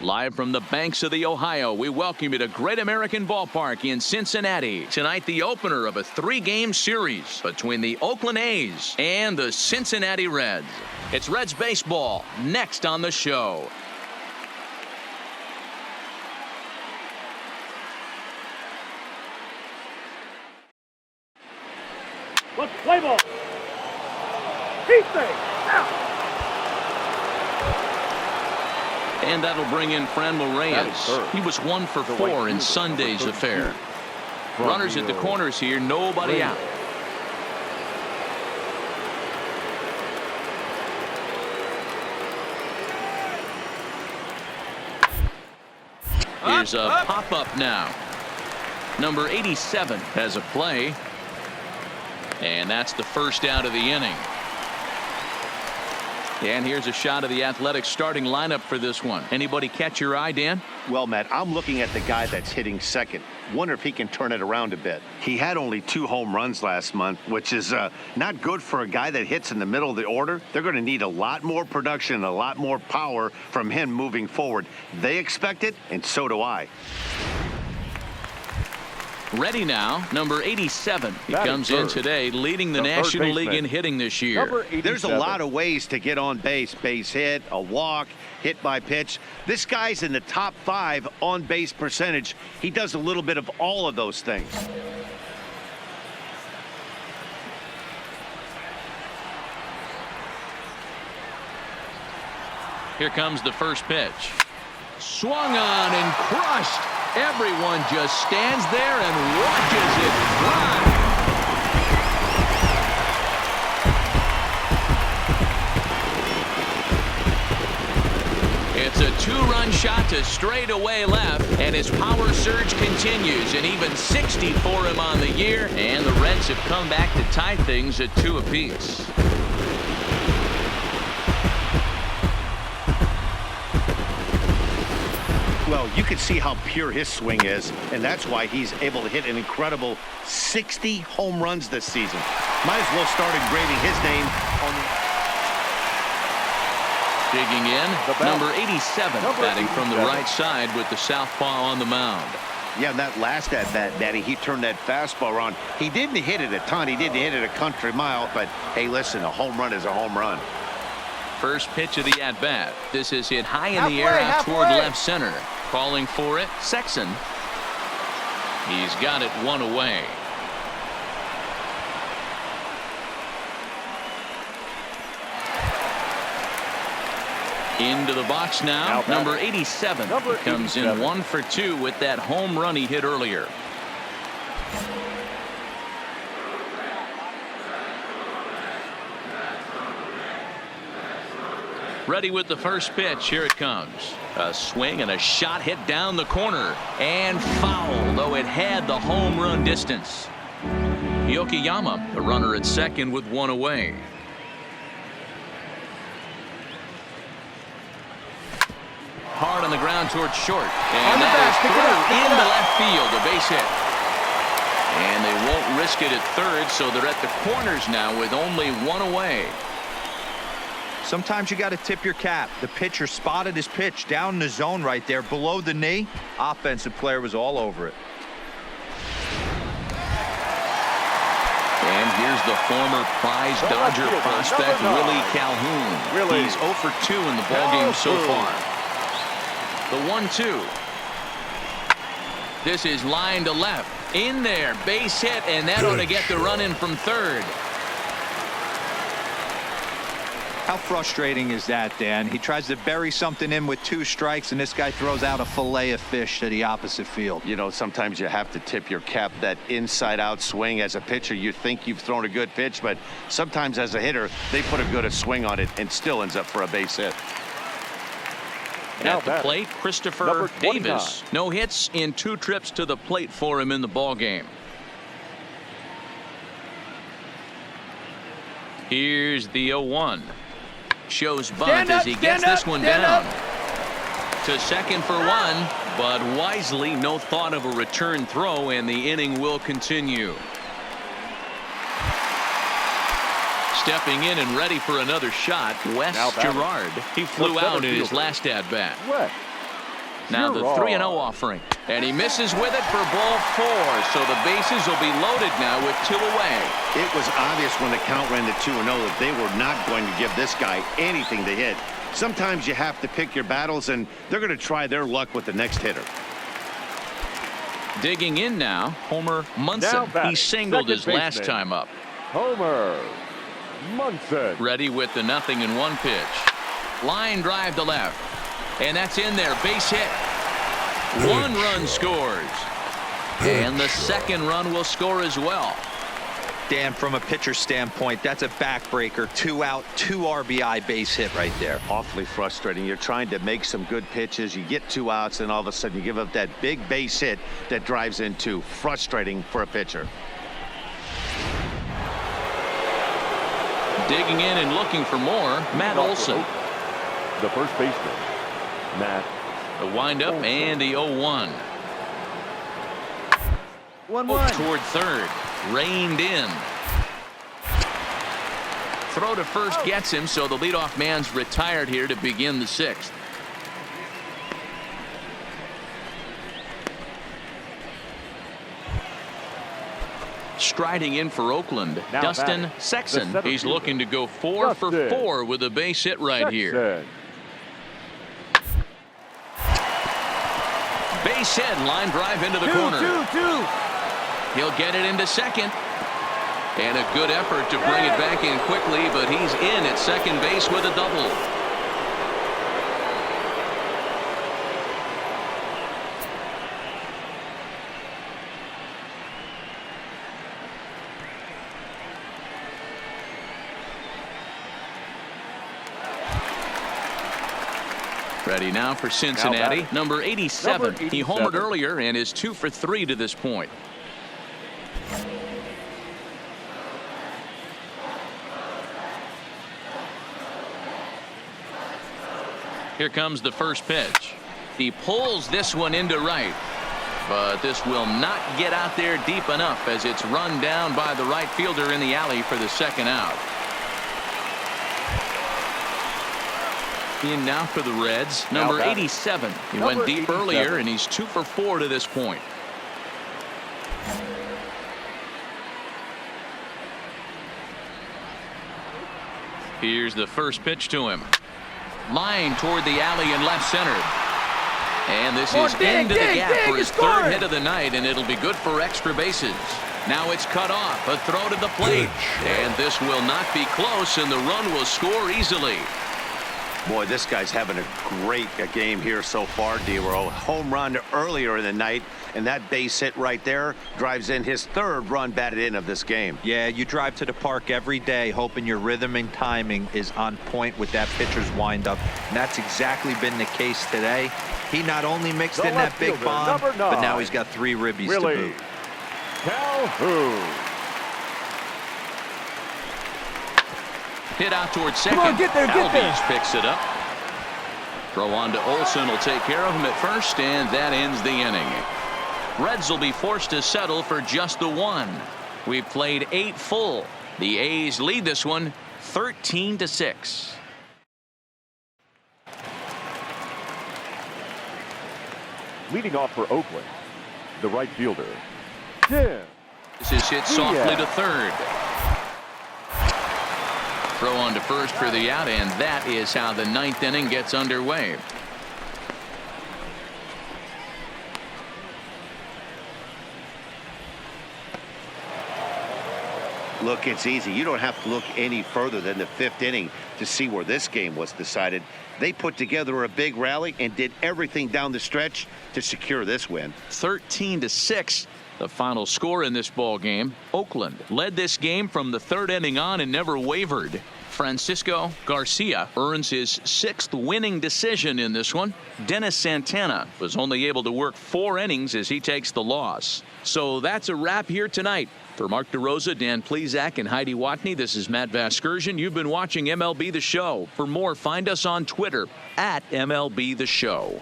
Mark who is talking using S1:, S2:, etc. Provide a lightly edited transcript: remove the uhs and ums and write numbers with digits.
S1: Live from the banks of the Ohio, we welcome you to Great American Ballpark in Cincinnati. Tonight, the opener of a 3-game series between the Oakland A's and the Cincinnati Reds. It's Reds baseball next on the show.
S2: Let's play ball. Heat thing. Now.
S1: And that'll bring in Franmil Reyes. He was 1 for 4 in Sunday's affair. Runners at the corners here, nobody out. Here's a pop-up now. Number 87 has a play. And that's the first out of the inning. And here's a shot of the Athletics starting lineup for this one. Anybody catch your eye, Dan?
S3: Well, Matt, I'm looking at the guy that's hitting second. Wonder if he can turn it around a bit. He had only 2 home runs last month, which is not good for a guy that hits in the middle of the order. They're going to need a lot more production, a lot more power from him moving forward. They expect it, and so do I.
S1: Ready now, number 87. He comes in today leading the National League in hitting this year.
S3: There's a lot of ways to get on base. Base hit, a walk, hit by pitch. This guy's in the top 5 on base percentage. He does a little bit of all of those things.
S1: Here comes the first pitch. Swung on and crushed. Everyone just stands there and watches it fly. It's a 2-run shot to straightaway left, and his power surge continues, and even 60 for him on the year, and the Reds have come back to tie things at 2 apiece.
S3: Well, you can see how pure his swing is, and that's why he's able to hit an incredible 60 home runs this season. Might as well start engraving his name on the...
S1: Digging in, number 87, batting from the right side with the southpaw on the mound.
S3: Yeah, that last at-bat, Daddy, he turned that fastball on. He didn't hit it a ton. He didn't hit it a country mile, but, hey, listen, a home run is a home run.
S1: First pitch of the at-bat. This is hit high in the air out toward left center. Calling for it, Sexton. He's got it 1 away. Into the box now, number 87. He comes in 1 for 2 with that home run he hit earlier. Ready with the first pitch. Here it comes. A swing and a shot hit down the corner. And foul, though it had the home run distance. Yokoyama, the runner at second with 1 away. Hard on the ground towards short. And that is through into left field. A base hit. And they won't risk it at third, so they're at the corners now with only 1 away.
S4: Sometimes you got to tip your cap. The pitcher spotted his pitch down in the zone right there below the knee. Offensive player was all over it.
S1: And here's the former prize Dodger prospect Willie Calhoun. He's 0 for 2 in the ballgame so far. The 1-2. This is line to left. In there, base hit, and that ought to get the run in from third.
S4: How frustrating is that, Dan? He tries to bury something in with 2 strikes, and this guy throws out a fillet of fish to the opposite field.
S3: You know, sometimes you have to tip your cap. That inside-out swing as a pitcher, you think you've thrown a good pitch, but sometimes as a hitter, they put a good swing on it and still ends up for a base hit.
S1: At the plate, Christopher Davis. No hits in 2 trips to the plate for him in the ballgame. Here's the 0-1. Shows bunt as he gets this one down. To second for 1, but wisely no thought of a return throw, and the inning will continue. Stepping in and ready for another shot, Wes Gerard. He flew out in his last at-bat. Now the 3-0 offering. And he misses with it for ball 4. So the bases will be loaded now with 2 away.
S3: It was obvious when the count ran to 2-0 that they were not going to give this guy anything to hit. Sometimes you have to pick your battles, and they're going to try their luck with the next hitter.
S1: Digging in now, Homer Munson. He singled his last time up.
S2: Homer Munson.
S1: Ready with the 0-1 pitch. Line drive to left. And that's in there. Base hit. 1 run scores. And the second run will score as well.
S4: Dan, from a pitcher standpoint, that's a backbreaker. 2 out, 2 RBI base hit right there.
S3: Awfully frustrating. You're trying to make some good pitches. You get 2 outs, and all of a sudden you give up that big base hit that drives in 2. Frustrating for a pitcher.
S1: Digging in and looking for more, Matt Olson.
S2: The first baseman, Matt.
S1: The windup and the 0-1.
S2: 1-1.
S1: Toward third. Reined in. Throw to first gets him, so the leadoff man's retired here to begin the 6th. Striding in for Oakland,
S2: Now
S1: Dustin
S2: batting,
S1: Sexton.
S2: the
S1: He's
S2: center
S1: looking to go 4 for
S2: Dustin
S1: 4 with a base hit right here.
S2: Sexton.
S1: Base hit, line drive into the corner.
S2: 2-2.
S1: He'll get it into second. And a good effort to bring it back in quickly, but he's in at second base with a double. Ready now for Cincinnati. Number 87. He homered earlier and is 2 for 3 to this point. Here comes the first pitch. He pulls this one into right. But this will not get out there deep enough as it's run down by the right fielder in the alley for the second out. In now for the Reds, number 87. He went deep earlier, and he's 2 for 4 to this point. Here's the first pitch to him. Line toward the alley in left center. And this is into the gap for his 3rd hit of the night, and it'll be good for extra bases. Now it's cut off, a throw to the plate. And this will not be close, and the run will score easily.
S3: Boy, this guy's having a great game here so far, D-Row. Home run earlier in the night, and that base hit right there drives in his 3rd run batted in of this game.
S4: Yeah, you drive to the park every day hoping your rhythm and timing is on point with that pitcher's windup, and that's exactly been the case today. He not only mixed in that big bomb, but now he's got 3 ribbies to boot.
S2: Calhoun.
S1: Hit out towards second.
S2: Come on, get there, get there.
S1: Albies picks it up. Throw on to Olson will take care of him at first, and that ends the inning. Reds will be forced to settle for just the 1. We've played 8 full. The A's lead this one 13-6.
S2: Leading off for Oakland, the right fielder, Tim.
S1: This is hit softly to third. Throw on to first for the out, and that is how the 9th inning gets underway.
S3: Look, it's easy. You don't have to look any further than the 5th inning to see where this game was decided. They put together a big rally and did everything down the stretch to secure this win.
S1: 13-6. The final score in this ball game. Oakland led this game from the 3rd inning on and never wavered. Francisco Garcia earns his 6th winning decision in this one. Dennis Santana was only able to work 4 innings as he takes the loss. So that's a wrap here tonight. For Mark DeRosa, Dan Plezak, and Heidi Watney, this is Matt Vasgersian. You've been watching MLB The Show. For more, find us on Twitter @MLB The Show.